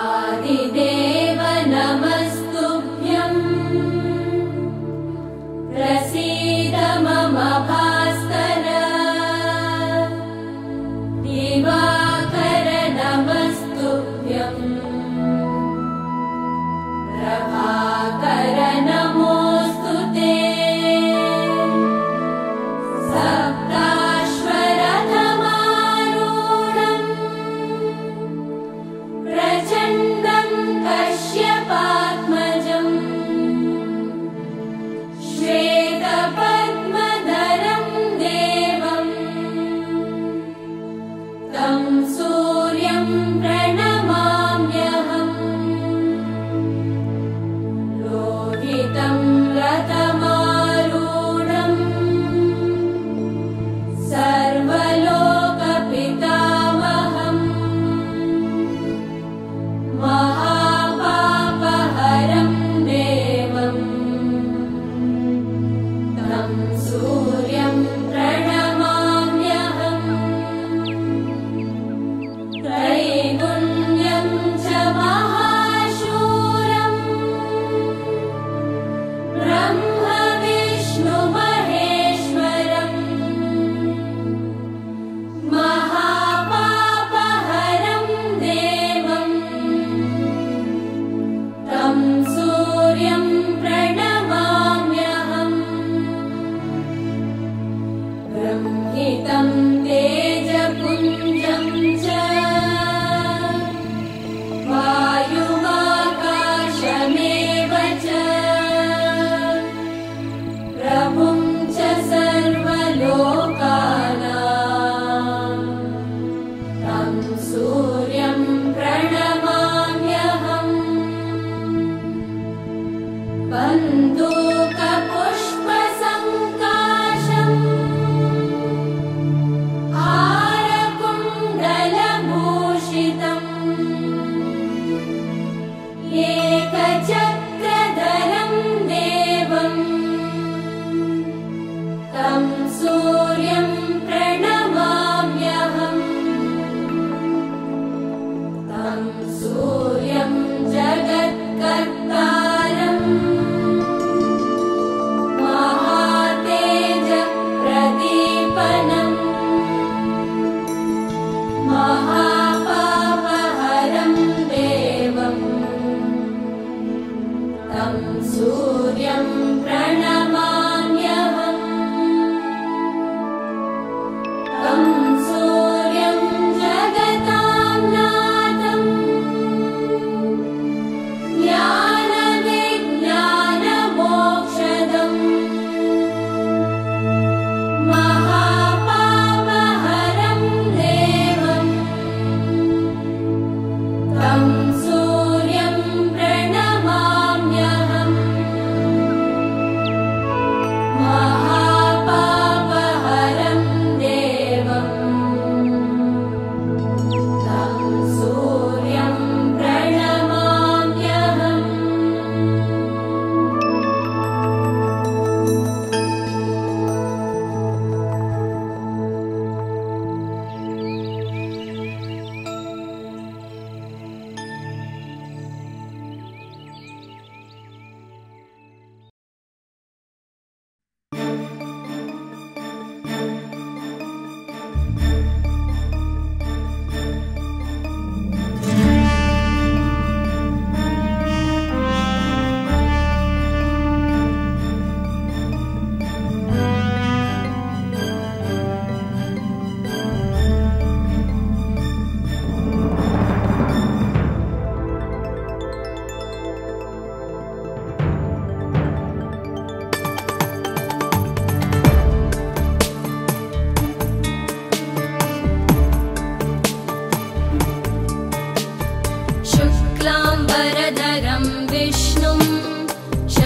आदिदेव नमस्तुभ्यं प्रसीद मम भास्कर दिवाकर नमस्तुभ्यं प्रभाकर नमोऽस्तु ते सप्ताश्वरथमारूढम् प्रचण्डं कश्यपात्मजं श्वेतपद्मधरं देवं तं सूर्यं प्रणमाम्यहम् लोहितं रथमारूढम् सर्वलोकपितामहम् महापापहरं देवं तं सूर्यं प्रणमाम्यहम् त्रैगुण्यं च महाशूरम् ब्रह्म विष्णु महेश्वरम् महापापहरं देवं तं सूर्यं प्रणमाम्यहम् ब्रह्मितं तेजपुञ्जं च वायुमाकाशमेव च प्रभुं च सर्वलोकानां तं सूर्यं प्रणमाम्यहम् बन्धूकपुष्पसङ्काशम् हारकुण्डलभूषितम् एकचक्रधरं देवं तं सूर्यं प्रणमाम्यहम् तं सूर्यं जगत्कर्तारम् महातेजप्रदीपनम् महापापहरं देवं तं सूर्यं प्रणमाम्यहम् तं सूर्यं जगतां नाथम् ज्ञानविज्ञानमोक्षदम् महापापहरं देवं तं सूर्यं प्रणमाम्यहम्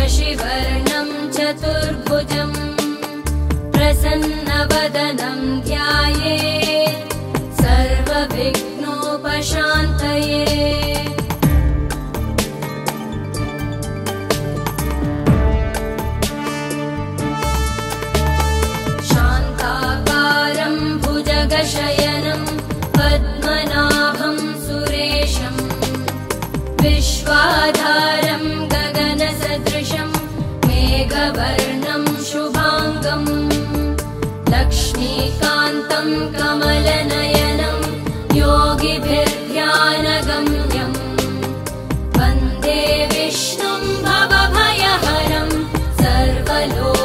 शशिवर्णं चतुर्भुजं प्रसन्नवदनं ध्यायेत् सर्वविघ्नोपशान्तये। शान्ताकारं भुजगशयनं पद्मनाभं सुरेशं विश्वाधारं गगनसदृशं मेघवर्णं शुभाङ्गं लक्ष्मीकान्तं कमलनयनं योगिभिर्ध्यानगम्यं वन्दे विष्णुं भवभयहरं सर्वलोकैकनाथं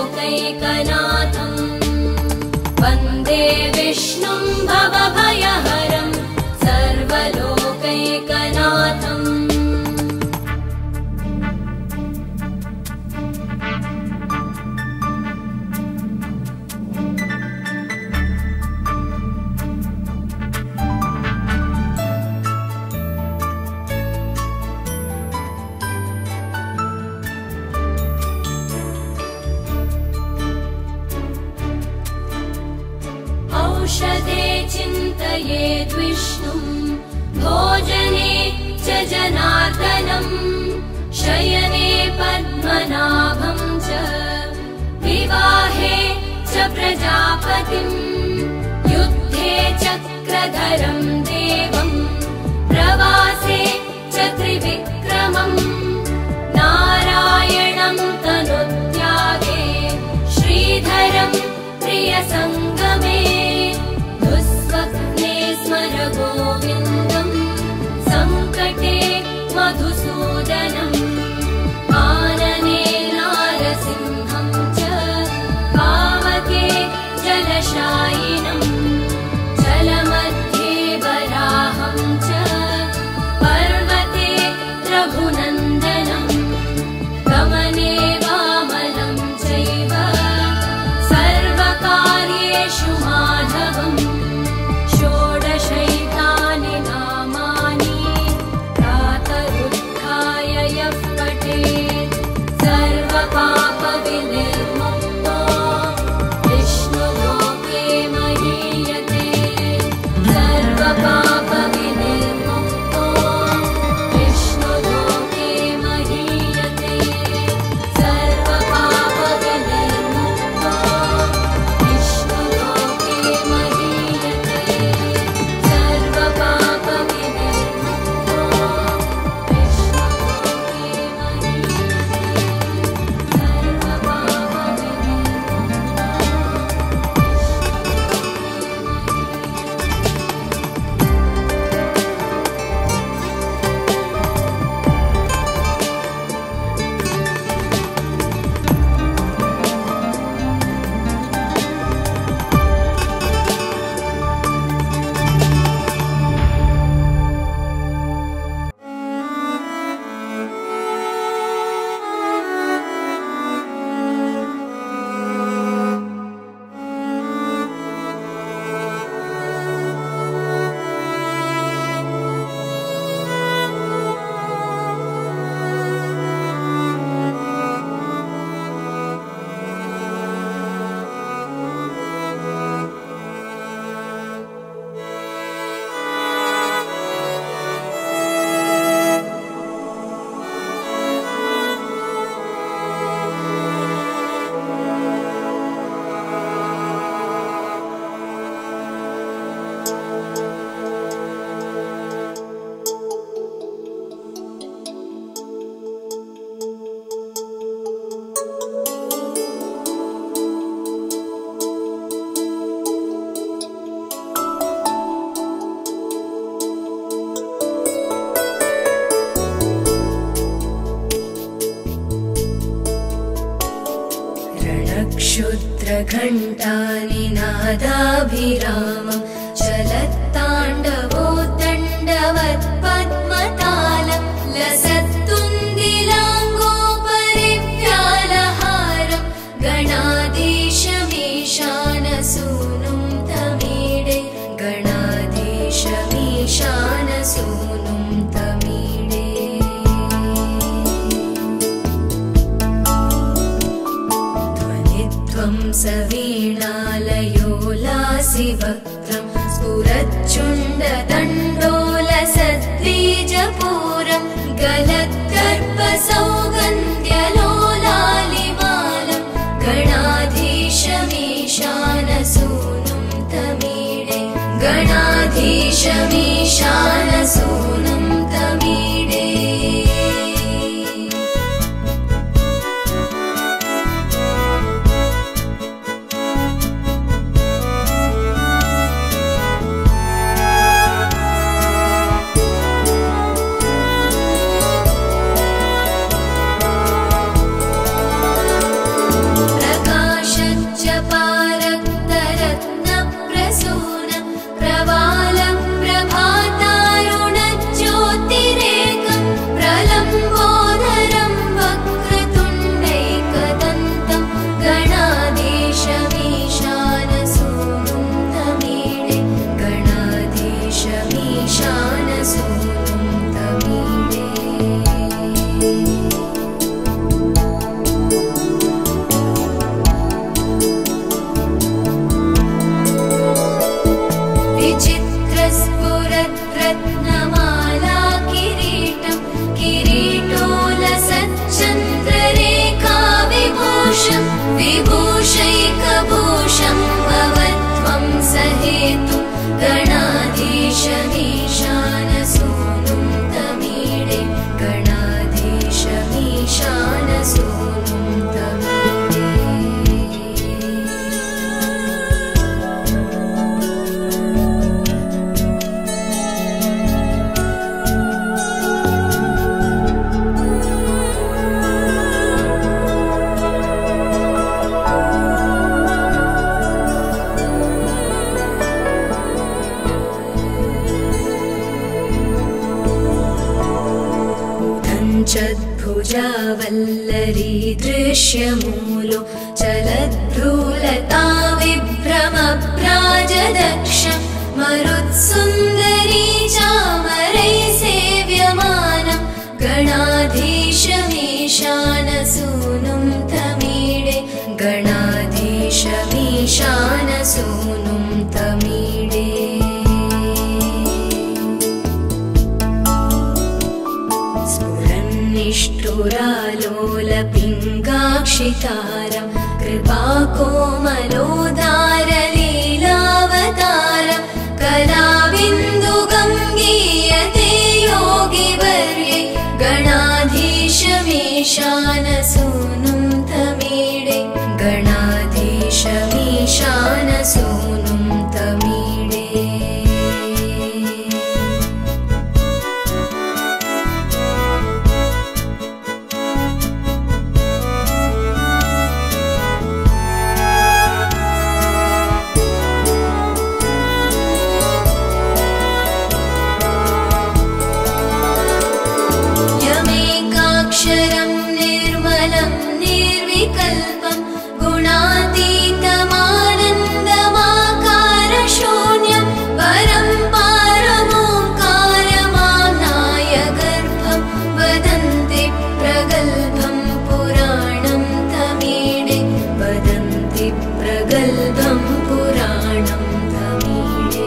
वन्दे विष्णुं भवभयहरं सर्वलोकैकनाथम्। औषधे चिन्तयेद् विष्णुं भोजने च जनार्दनं शयने पद्मनाभं च विवाहे च प्रजापतिं युद्धे चक्रधरं देवं प्रवासे च त्रिविक्रमं नारायणं तनुत्यागे श्रीधरं प्रियसङ्गमे दुःस्वप्ने स्मर गोविन्दं सङ्कटे मधुसूदनम् आनने नारसिंहं च पावके जलशायिनं जलमध्ये वराहं च पर्वते रघुनन्दनं गमने वामनं चैव सर्वकार्येषु माधवम् षोडशैतानि नामानि प्रातरुत्थाय यः पठेत् सर्वपापविनिर्मुक्तो विष्णुलोके महीयते सर्वपापविनिर्मुक्तो विष्णुलोके महीयते सर्वपापविनिर्मुक्तो विष्णुलोके महीयते सर्वपापविनिर्मुक्तो क्षुद्रघण्टानिनादाभिरामं चलत्ताण्डवोत्तण्डवत्पद्मतालं लसत्तुन्दिलाङ्गोपरिव्यालहारं गणाधीशमीशानसूनुं तमीडे गणाधीशमीशानसूनुं तमीडे हंसवीणालयोलासिवक्त्रं स्फुरच्चुण्डदण्डोलसद्बीजपूरं गलत्कर्पसौगन्ध्यलोलालिमालं गणाधीशमीशानसूनुं तमीडे गणाधीशमीशानसूनुं तमीडे विभूषैकभूषं भवत्वं सहेतु गणाधीशमीशानसूनुं तमीडे गणाधीशमीशानसूनुं तमीडे चद्भुजावल्लरी दृश्यमूलो चलद्भ्रूलता विभ्रमभ्राजदक्षं मरुत्सुन्दरी चामरैः सेव्यमानं गणाधीशमीशानसूनुं तमीडे गणाधीशमीशानसूनुं तमीडे निष्ठुरालोलपिङ्गाक्षितारं कृपाकोमलोदारलीलावतारं कलाबिन्दुगङ्गीयते योगिवर्ये गणाधीशमीशानसूनुं तमीडे गणाधीशमीशानसूनुं तमीडे यमेकाक्षरं निर्मलं निर्विकल्पं गुणातीतमानन्दमाकारशून्यं परं पारमोङ्कारमानाय गर्भं वदन्ति प्रगल्भं पुराणं तमीडे वदन्ति प्रगल्भं पुराणं तमीडे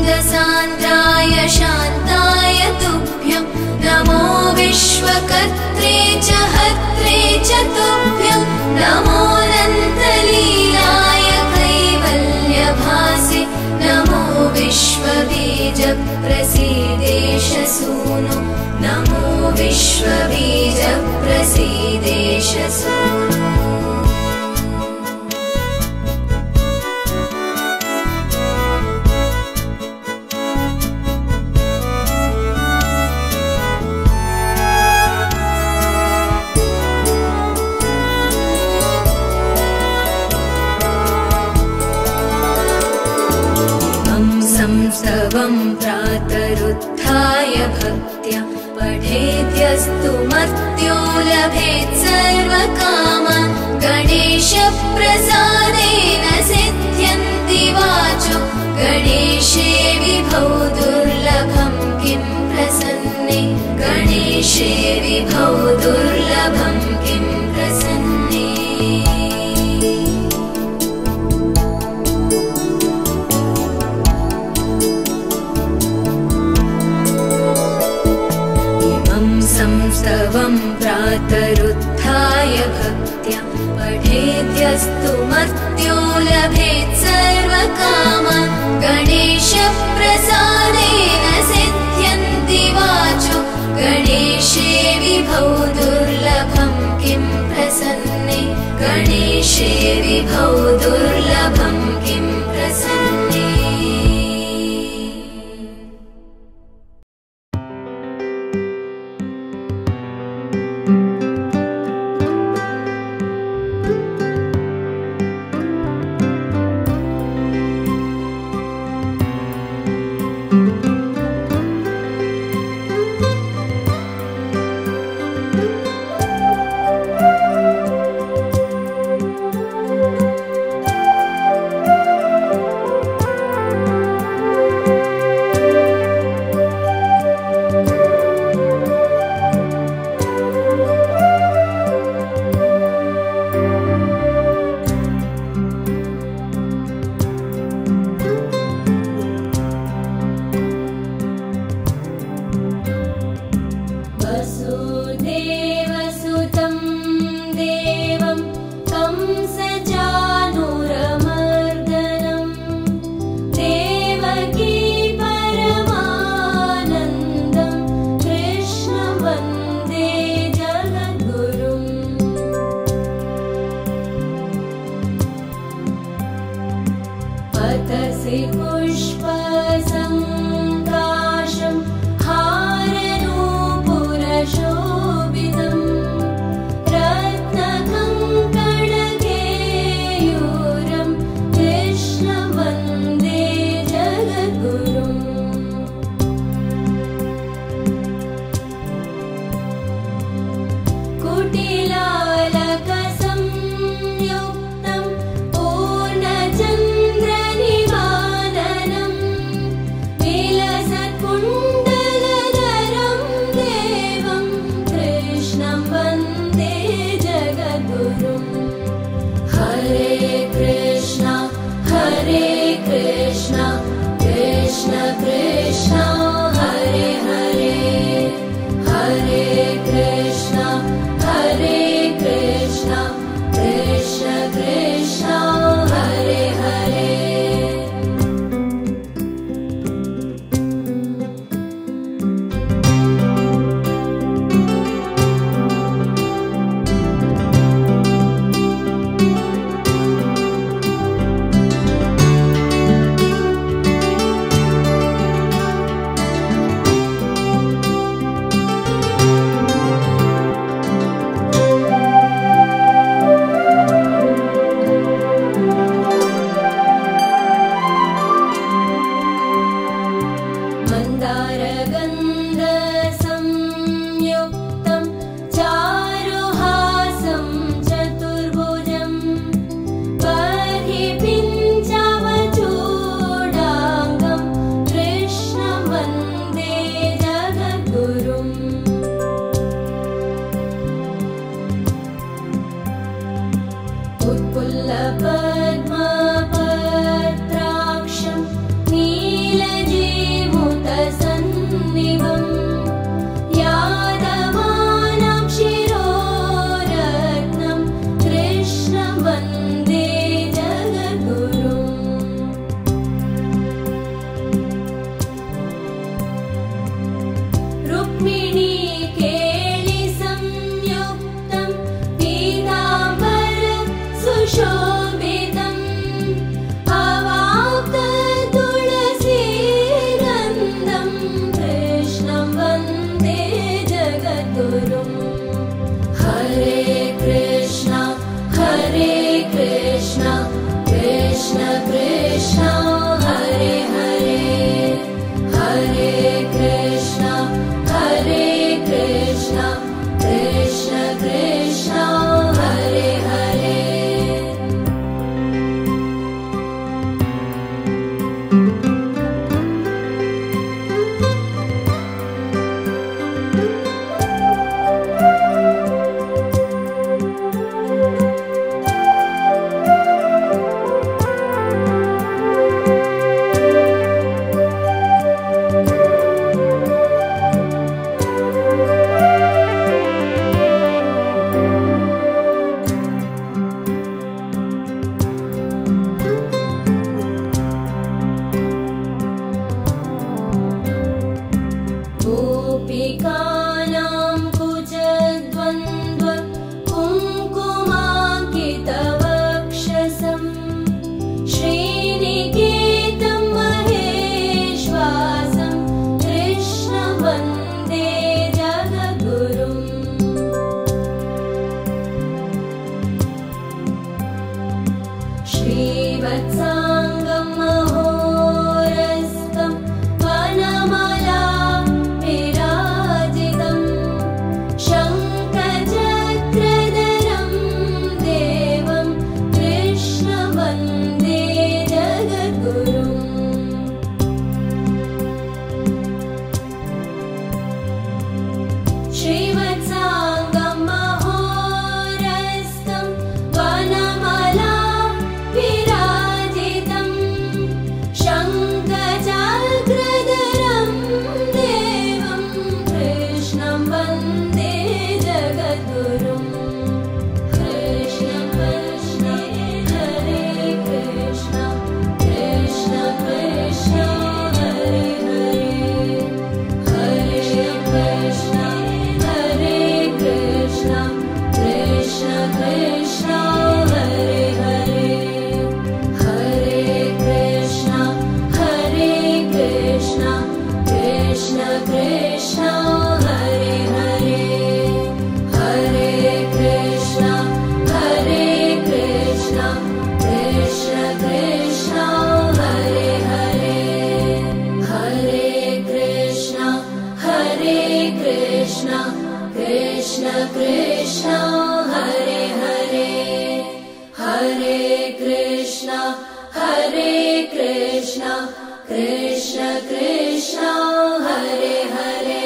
चिदानन्दसान्द्राय शान्ताय तुभ्यं नमो विश्वकर्त्रे च हर्त्रे च तुभ्यं नमोऽनन्तलीलाय कैवल्यभासे नमो विश्वबीजप्रसीदेश सूनो नमो विश्वबीजप्रसीदेश सूनो संस्तवं प्रातरुत्थाय भक्त्या पठेद्यस्तु मर्त्यो लभेत् सर्वकामान् गणेशप्रसादेन सिद्ध्यन्ति वाचो गणेशे विभौ दुर्लभं किं प्रसन्ने इमं संस्तवं प्रातरुत्थाय भक्त्या पठेद्यस्तु मर्त्यो लभेत् सर्वकामान् गणेशप्रसादेन सिद्ध्यन्ति वाचो गणेशे विभौ दुर्लभं किं प्रसन्ने गणेशे विभौ दुर्लभं किं प्रसन्ने पूर्णचन्द्रनिवाननं श्रीवत्साङ्गं महोरस्तं वनमाला विराजितं शङ्खचक्रधरं देवं कृष्णं वन्दे जगद्गुरुम् श्रीवत्साङ्गं महोरस्तं वनमाला विराजितं शङ्खचक्रधरं देवं कृष्णं वन्दे जगद्गुरुम् कृष्ण कृष्ण हरे कृष्ण कृष्ण कृष्ण हरे हरे हरे कृष्ण हरे कृष्ण कृष्ण कृष्ण हरे हरे हरे कृष्ण कृष्ण कृष्ण हरे हरे हरे कृष्ण कृष्ण कृष्ण हरे हरे हरे कृष्ण कृष्ण कृष्ण हरे हरे हरे कृष्ण कृष्ण कृष्ण हरे हरे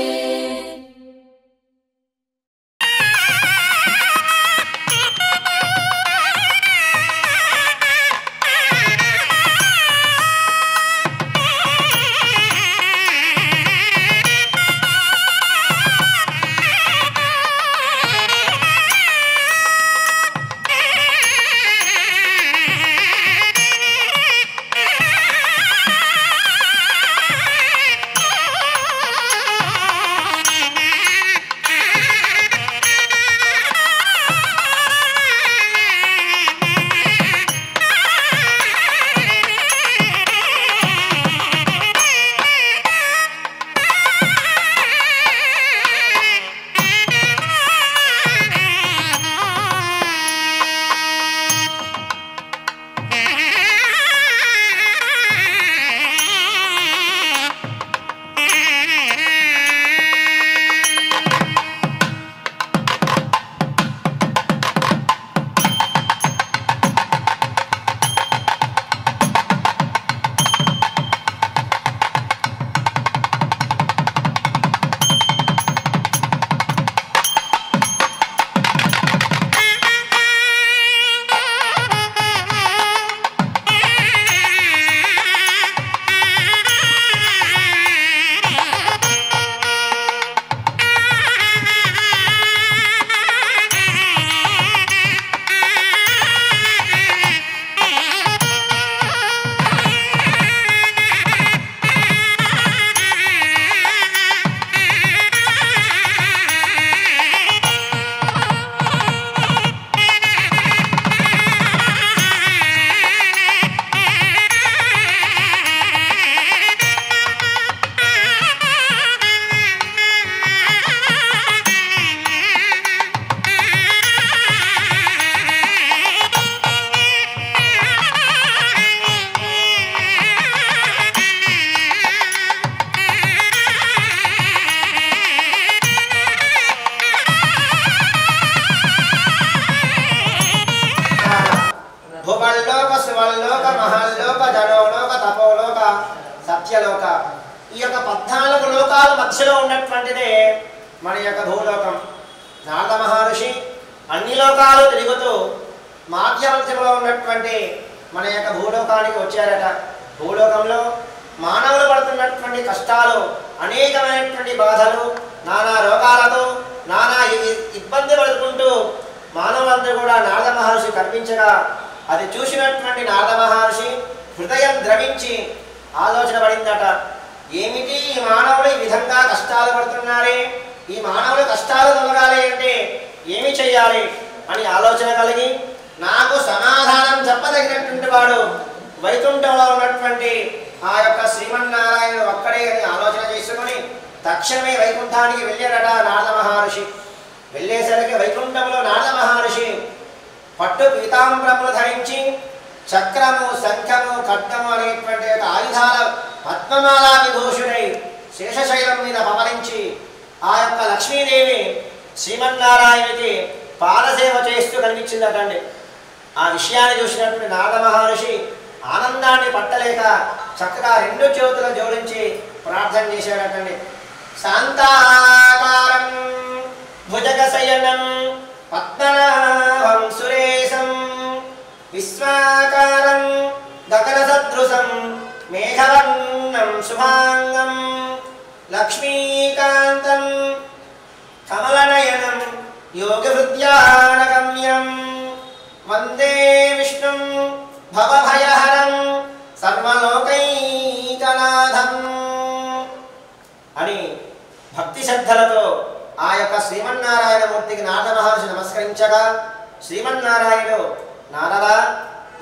భూమల్లోక శివల్లోక మహల్లోక జనోలోక తపోలోక సత్యలోక ఈ యొక్క 14 లోకాల మధ్యలో ఉన్నటువంటిదే మన యొక్క భూలోకం. నారద మహర్షి అన్ని లోకాలు తిరుగుతూ మాధ్యమధ్యంలో ఉన్నటువంటి మన యొక్క భూలోకానికి వచ్చారట. భూలోకంలో మానవులు పడుతున్నటువంటి కష్టాలు, అనేకమైనటువంటి బాధలు, నానా రోగాలతో నానా ఇబ్బంది పడుకుంటూ మానవులందరూ కూడా నారద మహర్షి కనిపించగా అది చూసినటువంటి నారద మహర్షి హృదయం ద్రవించి ఆలోచన పడిందట. ఏమిటి ఈ మానవులు ఈ విధంగా కష్టాలు పడుతున్నారే, ఈ మానవులు కష్టాలు తొలగాలి అంటే ఏమి చెయ్యాలి అని ఆలోచన కలిగి నాకు సమాధానం చెప్పదగినటువంటి వాడు వైకుంఠంలో ఉన్నటువంటి ఆ యొక్క శ్రీమన్నారాయణుడు ఒక్కడే అని ఆలోచన చేసుకొని తక్షణమే వైకుంఠానికి వెళ్ళారట నారద మహర్షి. వెళ్ళేసరికి వైకుంఠంలో నారద మహర్షి పట్టు పీతాంబరములు ధరించి చక్రము, శంఖము, ఖడ్గము అనేటువంటి యొక్క ఆయుధాల పద్మమాలా విభూషుడై శేషశైలం మీద పవరించి ఆ యొక్క లక్ష్మీదేవి శ్రీమన్నారాయణుడికి పాదసేవ చేస్తూ కనిపించిందటండి. ఆ విషయాన్ని చూసినటువంటి నారద మహర్షి ఆనందాన్ని పట్టలేక చక్కగా 2 చేతులు జోడించి ప్రార్థన చేశాడటండి. శాంతాకారం భుజగశయనం పద్మనాభం సురేశం విశ్వాకారం గగన సదృశం మేఘవర్ణం శుభాంగం లక్ష్మీకాంతం కమలనయనం యోగహృద్యానగమ్యం వందే విష్ణుం భవభయహరం సర్వలోకైకనాథం అని భక్తి శ్రద్ధలతో ఆ యొక్క శ్రీమన్నారాయణ మూర్తికి నారద మహర్షి నమస్కరించగా శ్రీమన్నారాయణుడు నారద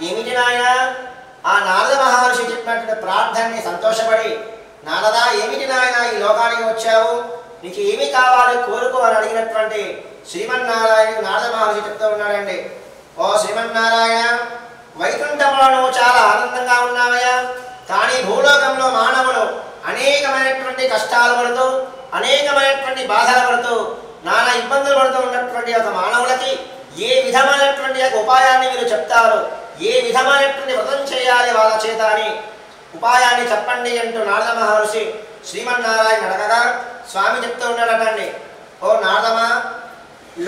ఏమిటి నాయన? ఆ నారద మహర్షి చెప్పినటువంటి ప్రార్థనని సంతోషపడి నారద ఏమిటి నాయన ఈ లోకానికి వచ్చావు, నీకు ఏమి కావాలి కోరుకో అని అడిగినటువంటి శ్రీమన్నారాయణుడు నారద మహర్షి చెప్తూ ఉన్నాడండి. ఓ శ్రీమన్నారాయణ, వైకుంఠంలో నువ్వు చాలా ఆనందంగా ఉన్నావయ్యా, కానీ భూలోకంలో మానవులు అనేకమైనటువంటి కష్టాలు పడుతూ అనేకమైనటువంటి బాధలు పడుతూ నానా ఇబ్బందులు పడుతూ ఉన్నటువంటి ఒక మానవులకి ఏ విధమైనటువంటి ఒక ఉపాయాన్ని మీరు చెప్తారు, ఏ విధమైనటువంటి వ్రతం చేయాలి వాళ్ళ చేత అని ఉపాయాన్ని చెప్పండి అంటూ నారద మహర్షి శ్రీమన్నారాయణ అడగగా స్వామి చెప్తూ ఉన్నాడటండి. ఓ నారదమా,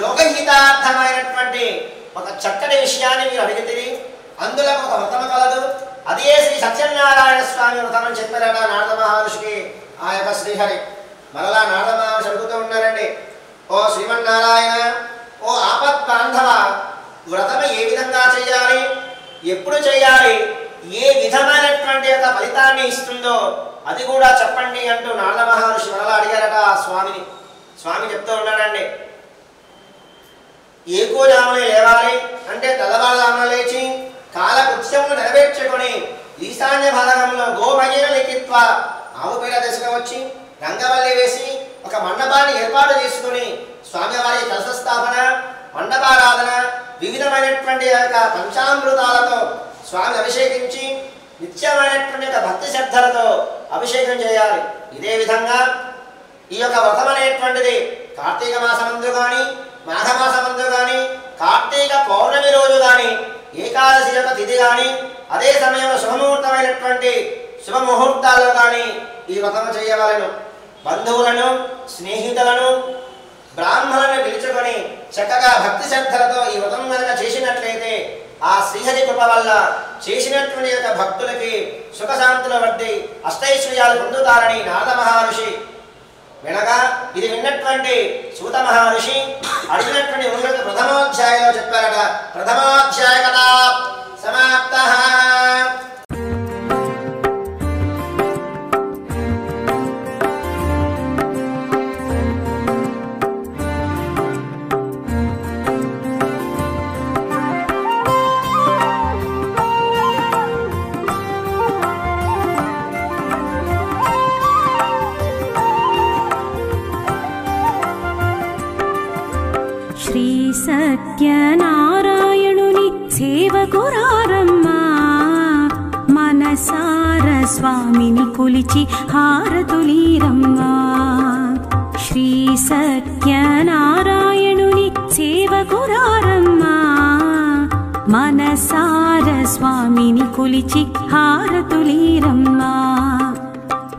లోకహితార్థమైనటువంటి ఒక చక్కటి విషయాన్ని మీరు అడిగితే అందులో ఒక వ్రతము కలదు. అదే శ్రీ సత్యనారాయణ స్వామి వ్రతం అని చెప్పారట నారద మహర్షికి ఆ యొక్క శ్రీహరి. మరలా నారద మహర్షి అడుగుతూ ఉన్నారండి, ఓ శ్రీమన్నారాయణ, ఓ ఆపత్ బాంధవ, వ్రతం ఏ విధంగా చేయాలి, ఎప్పుడు చేయాలి, ఏ విధమైనటువంటి యొక్క ఫలితాన్ని ఇస్తుందో అది కూడా చెప్పండి అంటూ నారద మహర్షి మరలా అడిగారట ఆ స్వామిని. స్వామి చెప్తూ ఉన్నాడండి, ఏకోజామునే లేవాలి అంటే తెల్లవారుజామున లేచి కాలకృత్యములు నెరవేర్చుకొని ఈశాన్య భాగంలో గోమయ్యను లిఖిత్వ ఆవు పేడ తీసుకువచ్చి రంగవల్లి వేసి ఒక మండపాన్ని ఏర్పాటు చేసుకుని స్వామివారి కలశ స్థాపన, మండపారాధన, వివిధమైనటువంటి యొక్క పంచామృతాలతో స్వామి అభిషేకించి నిత్యమైనటువంటి యొక్క భక్తి శ్రద్ధలతో అభిషేకం చేయాలి. ఇదే విధంగా ఈ యొక్క వ్రతం అనేటువంటిది కార్తీక మాసమందు కానీ మాఘమాసమందు కానీ కార్తీక పౌర్ణమి రోజు కానీ ఏకాదశి యొక్క తిథి కానీ అదే సమయంలో శుభముహూర్తమైనటువంటి శుభముహూర్తాల్లో కానీ ఈ వ్రతం చేయవలను. బంధువులను, స్నేహితులను, బ్రాహ్మణులను పిలుచుకొని చక్కగా భక్తి శ్రద్ధలతో ఈ వ్రతం కనుక చేసినట్లయితే ఆ శ్రీహరి కృప వల్ల చేసినటువంటి యొక్క భక్తులకి సుఖశాంతుల వడ్డీ అష్టైశ్వర్యాలు పొందుతారని నారద మహర్షి వినగా ఇది విన్నటువంటి సూత మహర్షి అడిగినటువంటి ఉన్నత ప్రథమాధ్యాయంలో చెప్పారట. ప్రథమాధ్యాయ కథా సమాప్తః. శ్రీ సత్యనారాయణుని సేవకురారమ్మా, మనసార స్వామిని కొలిచి హారతులీరమ్మా. శ్రీ సత్యనారాయణుని సేవకురారమ్మా, మనసార స్వామిని కొలిచి హారతులీరమ్మా.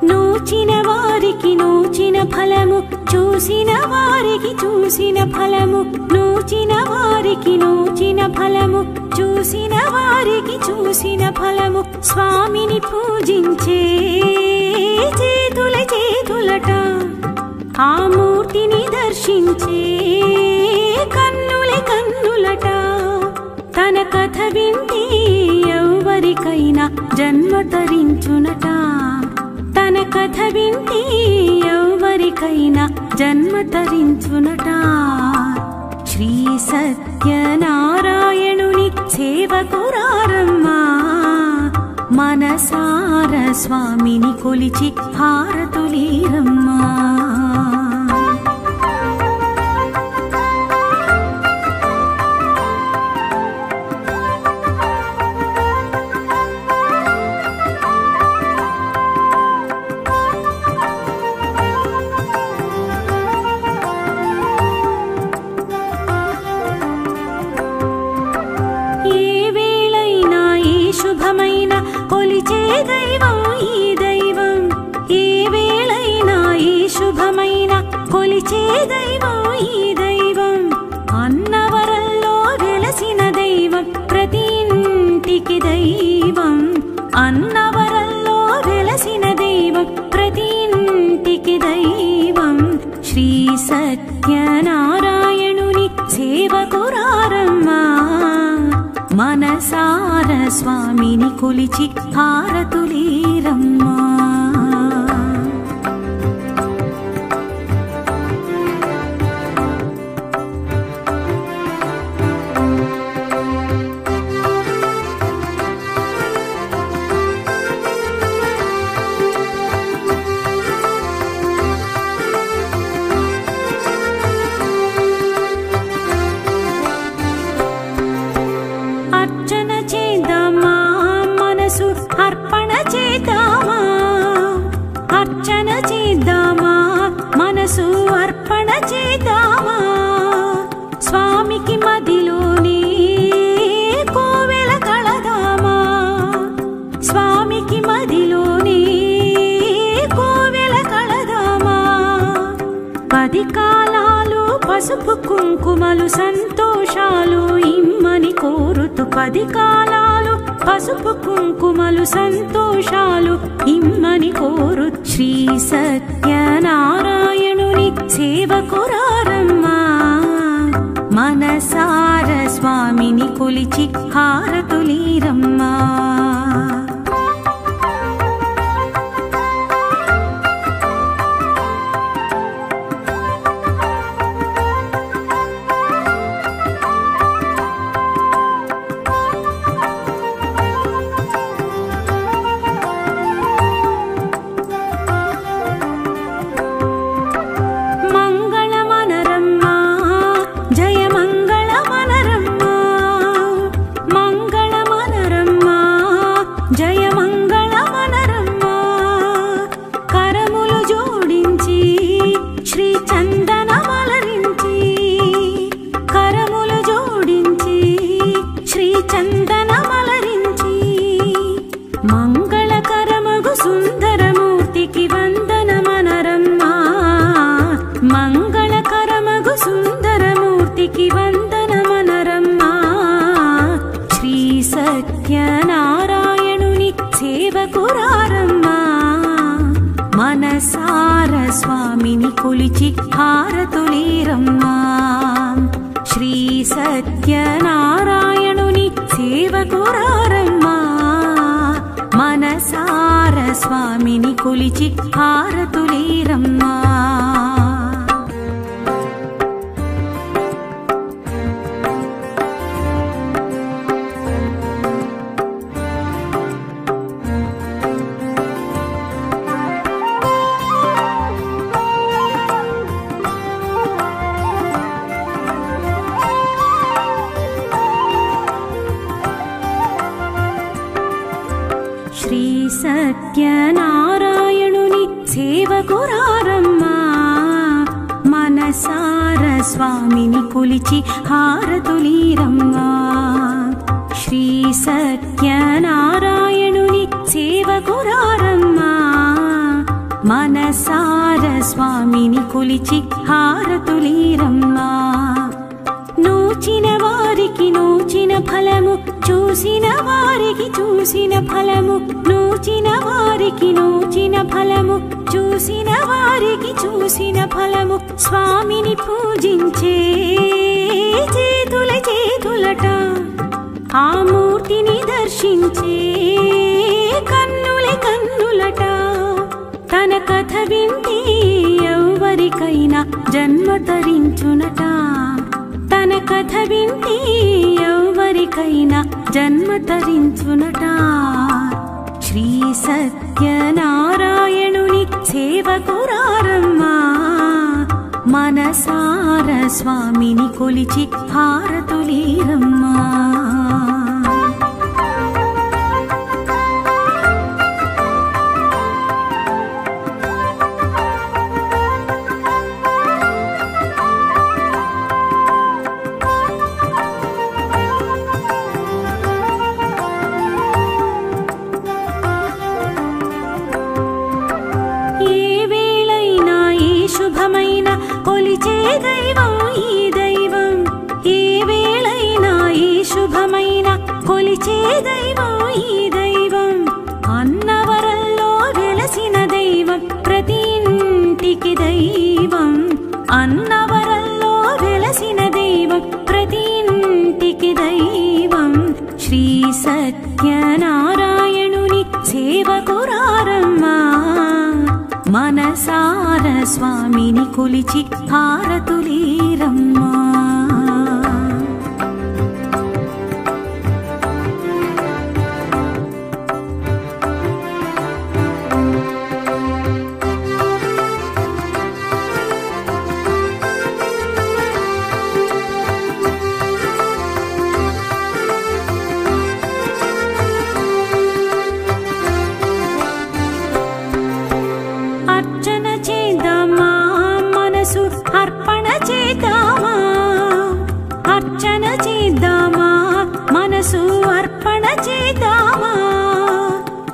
నూచిన వారికి నూచిన ఫలము, చూసిన వారికి చూసిన ఫలము, నూచిన వారికి నూచిన ఫలము, చూసిన వారికి చూసిన ఫలము. స్వామిని పూజించే చేతుల చేతులట, ఆ మూర్తిని దర్శించే కన్నుల కన్నులట. తన కథ వింటే ఎవరికైనా జన్మ తరించునట, తన కథ వింటే ఎవరికైనా జన్మ తరించునట. శ్రీ సత్యనారాయణుని సేవకురారమ్మా, మనసార స్వామిని కొలిచి హారతులీరమ్మా. కొలిచే దైవం ఈ దైవం, ఏ వేళైనా ఏ శుభమైన కొలిచే దైవం ఈ దైవం. అన్నవరంలో వెలసిన దైవం ప్రతి ఇంటికి దైవం, అన్నవరంలో వెలసిన దైవం ప్రతి ఇంటికి దైవం. శ్రీ సత్యనారాయణుని సేవకురారమ్మా, మనసార స్వామిని కొలిచి హారతులీరమ్మా. అర్చన చేద్దామా, మనసు అర్పణ చేద్దామా, అర్చన చేద్దామా, మనసు అర్పణ చేద్దామా. స్వామికి మదిలోనే కోవెల కళదామా, స్వామికి మదిలోనే కోవెల కళదామా. 10 కాలాలు పసుపు కుంకుమలు సంతోషాలు ఇమ్మని కోరుతూ, 10 కాలాలు పసుపు కుంకుమలు సంతోషాలు ఇమ్మని కోరు. శ్రీ సత్యనారాయణుని సేవకురారమ్మా, మనసార స్వామిని కొలిచి హారతులీరమ్మా. మంగళకరమగు సుందరమూర్తికి వందనమనరమ్మా, మంగళకరమగు సుందరమూర్తికి వందనమనరమ్మా. శ్రీ సత్యనారాయణుని సేవకురారమ్మా, మనసార స్వామిని కొలిచి హారతులీరమ్మా. శ్రీ సత్యనారాయణుని సేవకురారమ్మా, మనసార స్వామిని కొలిచి హారతులీరమ్మా. శ్రీ సత్యనారాయణుని సేవకురారమ్మా, మనసార స్వామిని కొలిచి హారతులీరమ్మా. శ్రీ సత్యనారాయణుని సేవకురారమ్మా, మనసార స్వామిని కొలిచి హారతులీరమ్మా. నూచిన వారికి నూచిన ఫలము, చూసిన వారికి చూసిన ఫలము, నూచిన వారికి నూచిన ఫలము, చూసిన వారికి చూసిన ఫలము. స్వామిని పూజించే చేతుల చేతులట, ఆ మూర్తిని దర్శించే కన్నుల కన్నులట. తన కథ వింటే ఎవరికైనా జన్మ తరించునట, తన కథ వింటే ఎవరికైనా జన్మ తరించునట. శ్రీ సత్యనారాయణుని సేవకురారమ్మా, మనసార స్వామిని కొలిచి హారతులీరమ్మా. కొలిచే దైవం ఈ దైవం అన్నవరంలో వెలసిన దైవం ప్రతి ఇంటికి దైవం అన్నవరంలో వెలసిన దైవం ప్రతి ఇంటికి దైవం శ్రీ సత్యనారాయణుని సేవకురారమ్మా మనసార స్వామిని కొలిచి హారతులీరమ్మా మనసు అర్పణ చేద్దామా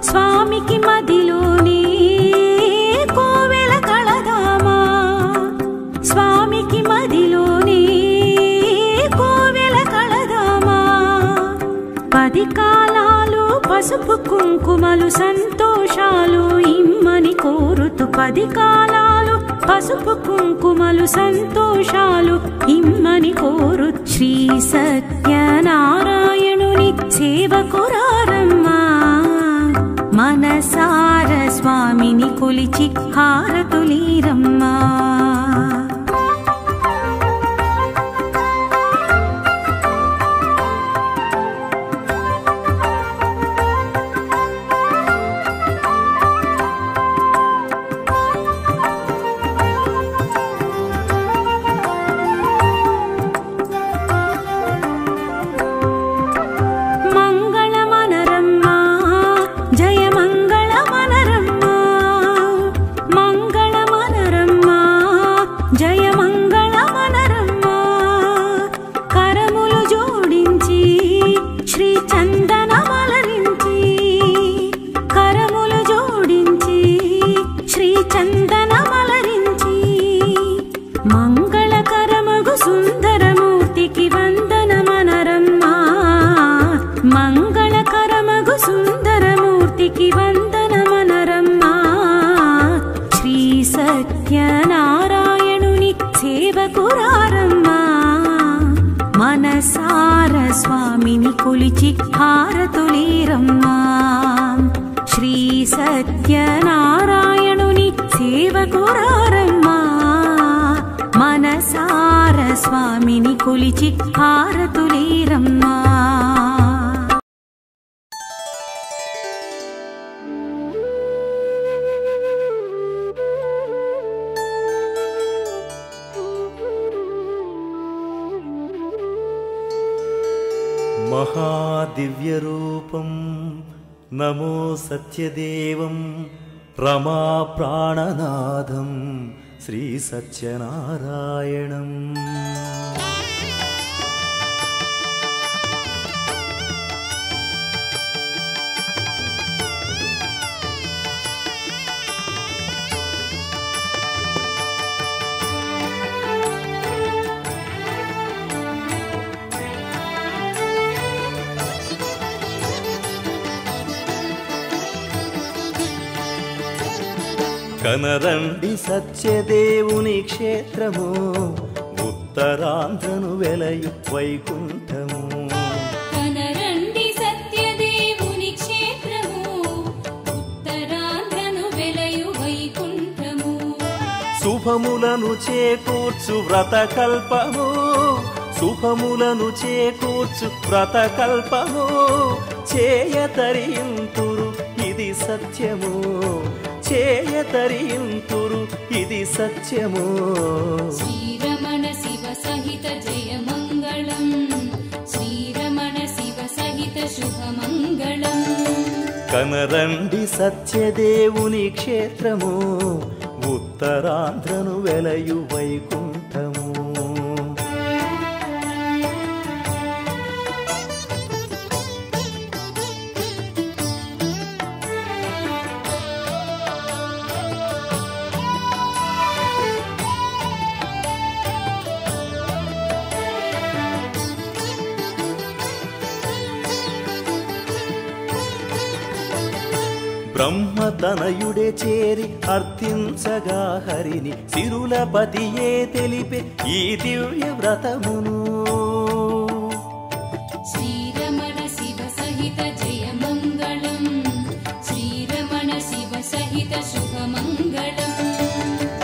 స్వామికి మదిలోనే కోవెల కళదామా స్వామికి మదిలోనే కోవెల కళదామా 10 కాలాలు పసుపు కుంకుమలు సంతోషాలు ఇమ్మని కోరుతూ 10 కాలాలు పసుపు కుంకుమలు సంతోషాలు ఇమ్మని కోరు శ్రీ సత్యనారాయణుని సేవకురారమ్మా మనసార స్వామిని కొలిచి హారతులీరమ్మా మంగళకరమగు సుందరమూర్తికి వందనమనరమ్మా మంగళకరమగు సుందరమూర్తికి వందనమనరమ్మా శ్రీ సత్యనారాయణుని సేవకురారమ్మా మనసార స్వామిని కొలిచి హారతులీరమ్మా శ్రీ సత్యనారాయణుని సేవకురారమ్మా మనసార స్వామిని కొలిచి హారతులీరమ్మా మహాదివ్యరూపం నమో సత్యదేవం రమా ప్రాణనాథం శ్రీ సత్యనారాయణం కనరండి సత్యదేవుని క్షేత్రము ఉత్తరాంధ్రను వెలయు వైకుంఠము కనరండి సత్యదేవుని క్షేత్రము ఉత్తరాంధ్రను వెలయు వైకుంఠము శుభములను చేకూర్చు వ్రతకల్పము శుభములను చేకూర్చు వ్రతకల్పము చేయతరింతురు ఇది సత్యము చేయతరింతురు ఇది సత్యము శ్రీరమణ శివ సహిత జయ మంగళం శ్రీరమణ శివ సహిత శుభమంగళం కనరండి సత్యదేవుని క్షేత్రము ఉత్తరాంధ్రను వెలయు వైకుంఠము బ్రహ్మతనయుడే చేరి అర్థించగా హరిని సిరులపతియే తెలిపే ఈ దివ్య వ్రతమును శ్రీరమణ శివ సహిత జయ మంగళం శ్రీరమణ శివ సహిత శుభమంగళం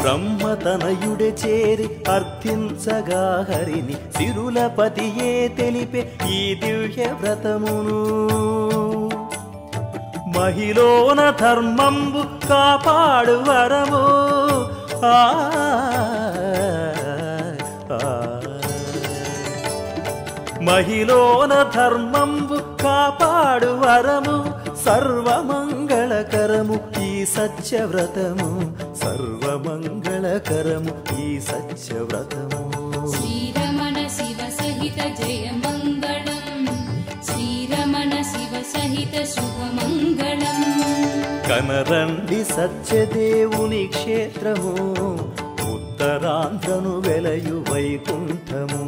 బ్రహ్మతనయుడే చేరి అర్థించగా హరిని సిరులపతియే తెలిపే ఈ దివ్య వ్రతమును మహిళోన ధర్మంబు కాపాడు వరము మహిళోన ధర్మంబు కాపాడు వరము సర్వమంగళకరము ఈ సత్యవ్రతము సర్వమంగళకరము ఈ సత్యవ్రతము శ్రీరమణ శివ సహిత జయ మంగళం శ్రీరమణ శివ సహిత శుభమంగళం కనరండి సత్యదేవుని క్షేత్రము ఉత్తరాంధ్రను వెలయు వైకుంఠము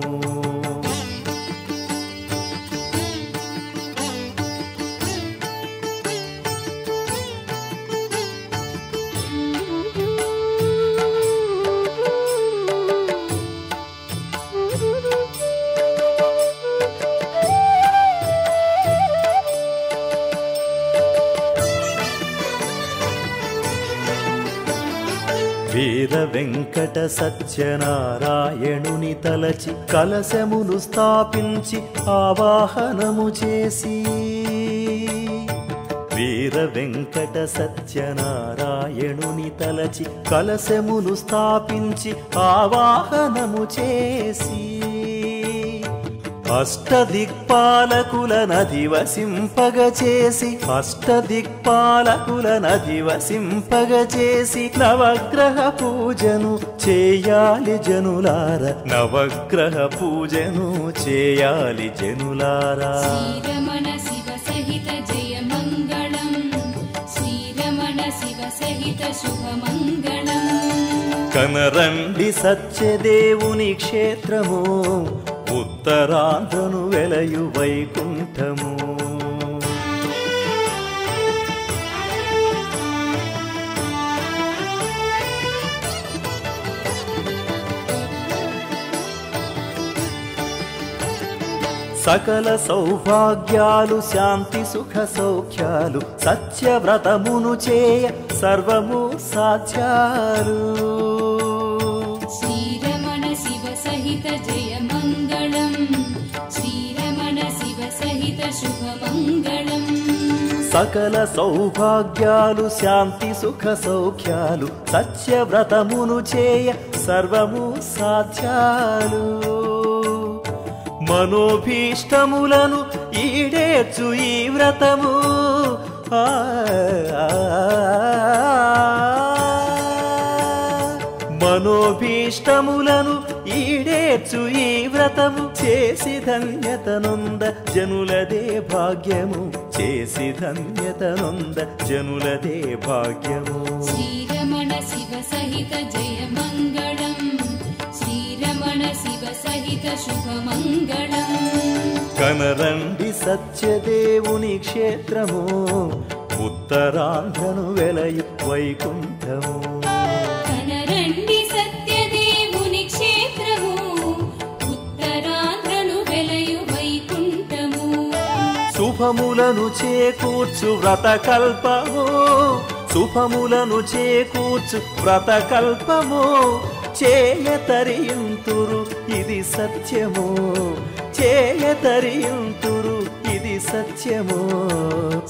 వీర వెంకట సత్యనారాయణుని తలచి కలశమును స్థాపించి ఆవాహనము చేసి వీర వెంకట సత్యనారాయణుని తలచి కలశమును స్థాపించి ఆవాహనము చేసి అష్టదిక్పాలకులనధివసింపగచేసి అష్టదిక్పాలకులనధివసింపగచేసి నవగ్రహ పూజను చేయాలి జనులార నవగ్రహ పూజను చేయాలి జనులారా శ్రీరమణ శివ సహిత జయ మంగళం శ్రీరమణ శివ సహిత శుభమంగళం కనరండి సత్యదేవుని క్షేత్రము ఉత్తరాంధ్రను వెలయు వైకుంఠము సకల సౌభాగ్యాలు శాంతి సుఖ సౌఖ్యాలు సత్యవ్రతమును చేయ సర్వము సాధ్యాలు శ్రీరమణ శివ సహిత జయ మంగళం శ్రీరమణ శివ సహిత శుభమంగళం సకల సౌభాగ్యాలు శాంతి సుఖ సౌఖ్యాలు సత్యవ్రతమును చేయ సర్వము సాధ్యాలు మనోభీష్టములను ఈడేర్చు ఈ వ్రతము మనోభీష్టములను ఈడేర్చు ఈ వ్రతము చేసి ధన్యతనొంద జనులదే భాగ్యము చేసి ధన్యతనొంద జనులదే భాగ్యము శ్రీరమణ శివ సహిత జయ మంగళం శ్రీరమణ శివ సహిత శుభమంగళం కనరండి సత్యదేవుని క్షేత్రము ఉత్తరాంధ్రను వెలయు వైకుంఠము కనరండి సత్యదేవుని క్షేత్రము ఉత్తరాంధ్రను వెలయు వైకుంఠము శుభములను చేకూర్చు వ్రతకల్పము శుభములను చేకూర్చు వ్రతకల్పము చేయతరియుంతురు ఇది సత్యము చేయతరియుంతురు ఇది సత్యము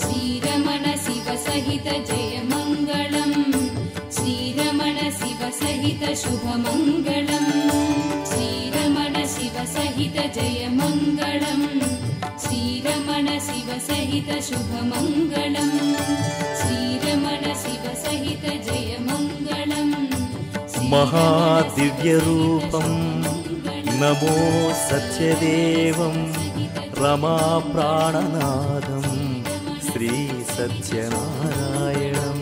శ్రీరమణ శివ సహిత జయ మంగళం శ్రీరమణ శివ సహిత శుభమంగళం శ్రీరమణ శివ సహిత జయ మంగళం శ్రీరమణ శివ సహిత శుభమంగళం శ్రీరమణ శివ సహిత జయ మంగళం మహాదివ్య రూపం నమో సత్యదేవం రమా ప్రాణనాదం శ్రీ సత్యనారాయణం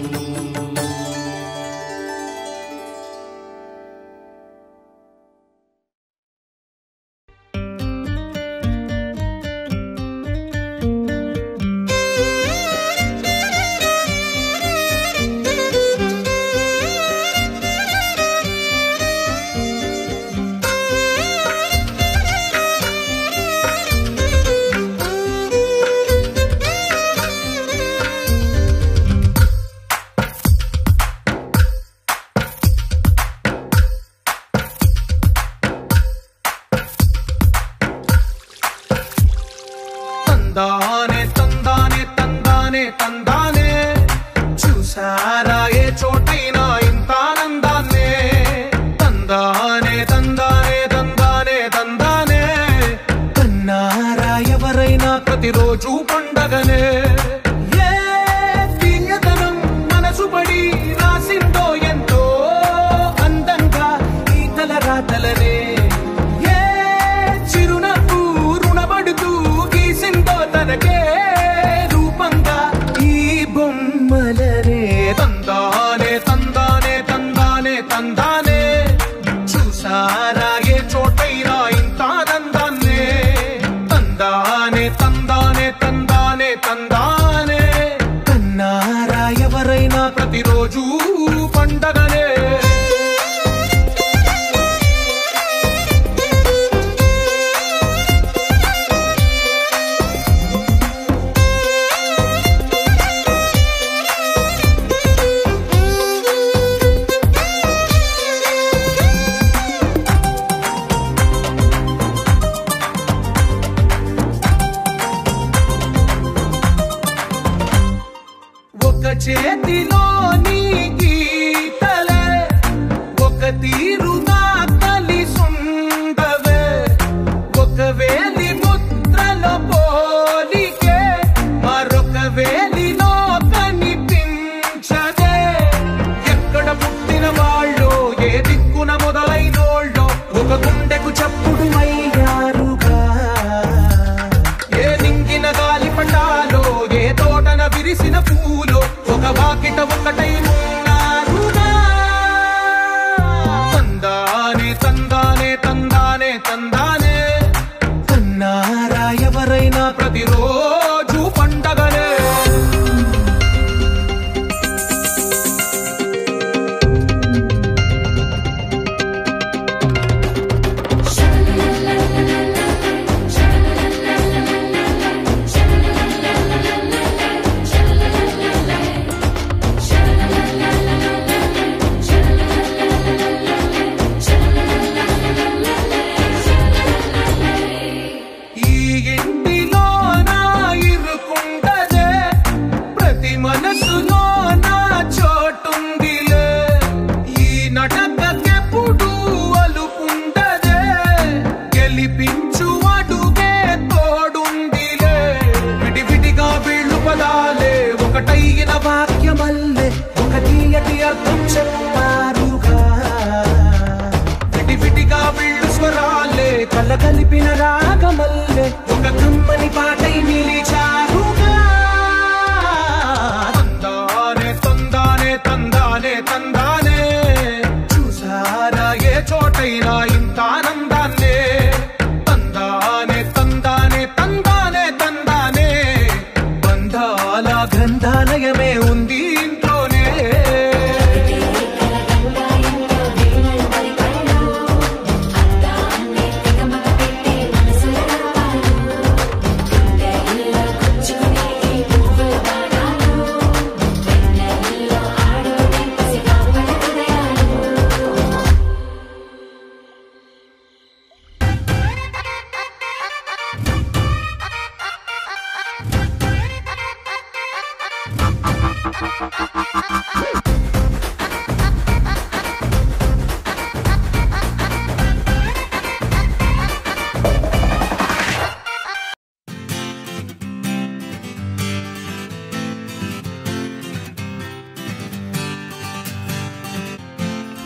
చూసారా ఏ చోటైనా ఇంత ఆనందాన్నే తందానే తందానే తందానే తందానే కన్నారా ఎవరైనా ప్రతిరోజు పండగనే ఏ తీయదనం మనసు పడి రాసిందో ఎంతో అందంగా ఈ తలరాతలనే ఏ చిరునవ్వు రుణపడుతూ గీసిందో తనకే రూపంగా ఈ బొమ్మలనే తందానే తందానే తందానే తందానే చూసారా ఏ చోటైనా ఇంత ఆనందాన్నే తందానే తందానే తందానే తందానే కన్నారా ఎవరైనా ప్రతిరోజు పండగనే ఒక చేతిలోని గీతలే ఒక తీరుగా కలిసుండవే ఒక వేలి ముద్రల పోలికే మరొక వేలిలో కనిపించదే ఎక్కడ పుట్టిన వాళ్ళు ఏ దిక్కున మొదలైనోళ్ళో ఒక గుండెకు చప్పుడు అయ్యారుగా ఏ నింగిన గాలి పటాలో ఏ తోటన విరిసిన పూలో ఒక వాకిట ఒకటై ఉన్నారుగా తందానే తందానే తందానే తందానే కన్నారా ఎవరైనా ప్రతిరోజు పండగనే ఈ ఇంటిలో నా ఇరుకుండదే ప్రతి మనసులో నా చోటుందిలే ఈ నటకెప్పుడు అలుపుండదే గెలిపించు అడుగే తోడుందిలే విడివిడిగా వీళ్ళు పదాలే ఒకటైన వాక్యమల్లే ఒక తీయటి అర్థం చెప్పారుగా విడివిడిగా వీళ్ళు స్వరాలే కలగలిపిన రాగమల్లే ఒక కమ్మని పాటై నిలిచారుగా తందానే తందానే తందానే తందానే చూసారా ఏ చోటైనా ఇంత ఆనందాన్నే తందానే తందానే తందానే తందానే బంధాల గ్రంథాలయమే ఉంది ఇంట్లోనే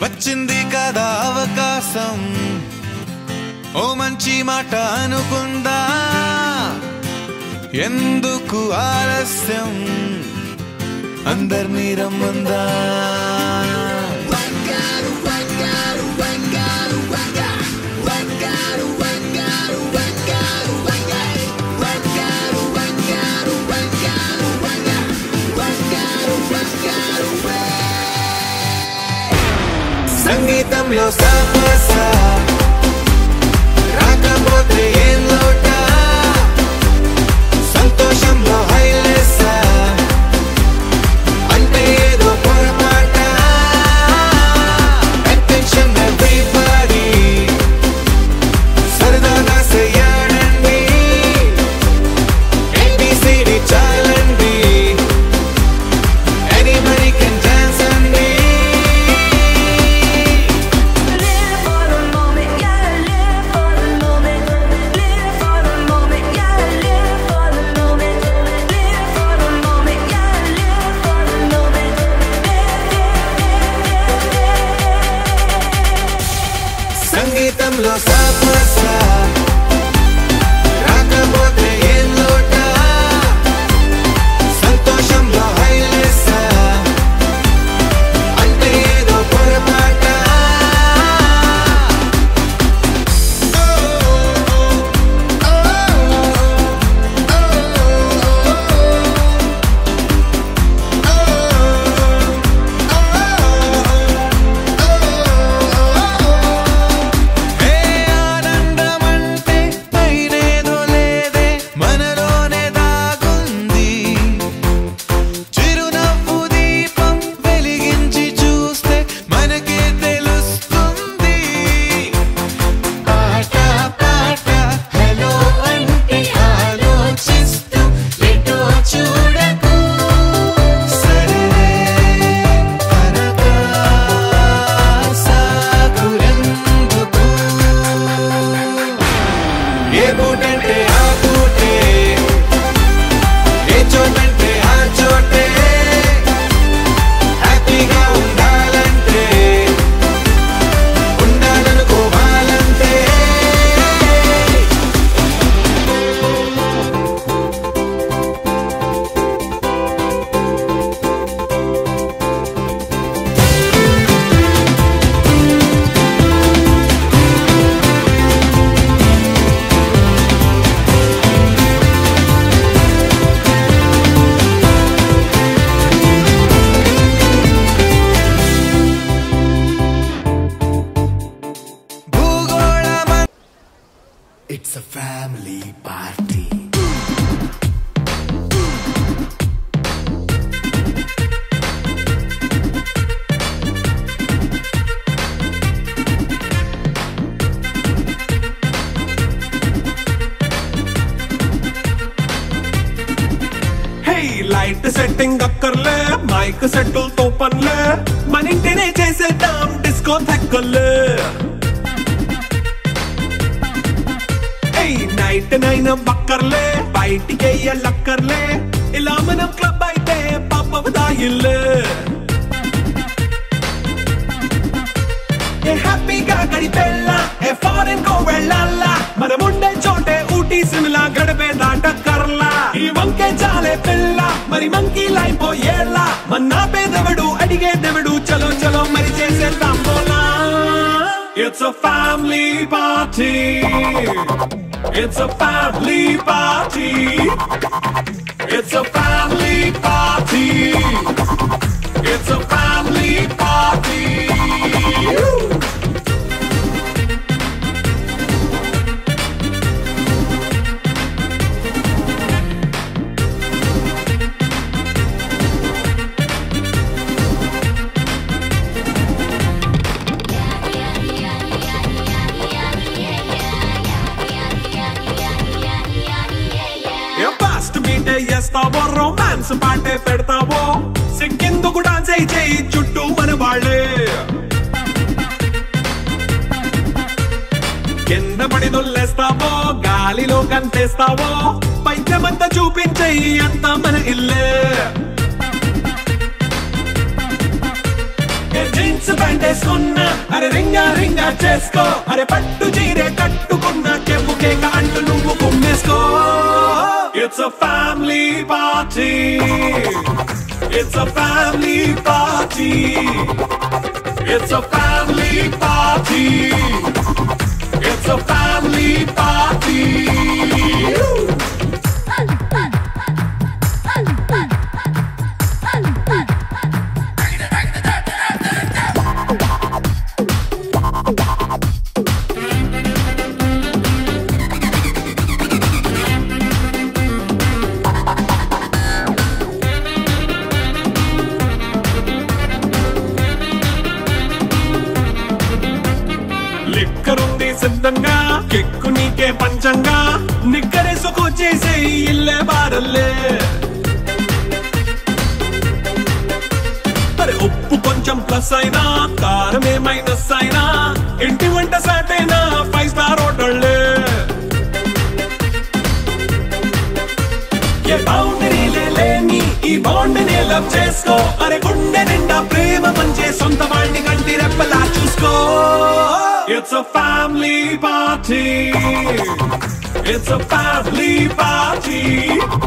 వచ్చింది కదా అవకాశం ఓ మంచి మాట అనుకుందా ఎందుకు ఆలస్యం అందర్నీ రమ్మందా సంగీతంలో సాపసా రాకపోతే ఏం లోట సంతోషంలో హైలెస్సా అంటే ఏదో పొరపాట అటెన్షన్ ఎవ్రీబడీ సరదాగా చేయండి ABCD చాలండి anybody can చేతుల్లో సాపసా రాకపోతే ఏం లోట సంతోషంలో హైలేసా అంటే ఏదో పొరపాట It's a family party. Hey, light setting అక్కర్లే మైక్ సెట్టులతో పనులే మన ఇంటినే చేసేద్దాం డిస్కో థెక్కలే నైట్ నైన్ బక్కర్లే బయటికి ఎల్లక్కర్లే ఇలా మనం క్లబ్ అయితే పాపదాయిల్లే హ్యాపీగా గడిపెళ్ళా ఫారెన్ కో వెళ్ళాలా మనం ఉండే చోటే ఊటీ సిమ్లా గడిపే దాటక్కర్లా ఈ వంకే చాలే పిల్ల మరి మంకీ లైపోయేలా మన్నా పేదవడు అడిగేదెవడు చలో చలో మరి చేసేద్దాం పోలా It's a family party. It's a family party. It's a family party. It's a family party. చేస్తావో రొమాన్స్ పాటే పెడతావో సిక్కిందుకు డాన్స్ అయి చేయి చుట్టూ మన వాళ్ళే కింద పడి దొల్లేస్తావో గాలిలో కంటేస్తావో పైకమంతా చూపించేయి అంతా మన ఇల్లే జీన్స్ ప్యాంట్ వేసుకున్నా అరే రింగా రింగా చేసుకో అరే పట్టు చీరే కట్టుకున్నా చెప్పు కేక అంటూ నువ్వు కుమ్మేసుకో It's a family party. It's a family party. It's a family party. It's a family party. సిద్ధంగా కెక్కు నీకే పంచంగా నిక్కరేసుకు చేసే ఇల్లే బారల్లే అరే ఉప్పు కొంచెం ప్లస్ అయినా కారమే మైనస్ అయినా ఇంటి వంట సాటైనా 5 స్టార్ హోటళ్ళే ఏ బౌండరీ లేని ఈ బాండ్ని లవ్ చేసుకో అరే గుండె నిండా ప్రేమ పంచే సొంత వాణ్ణి కంటి రెప్పలా చూసుకో It's a family party. It's a family party.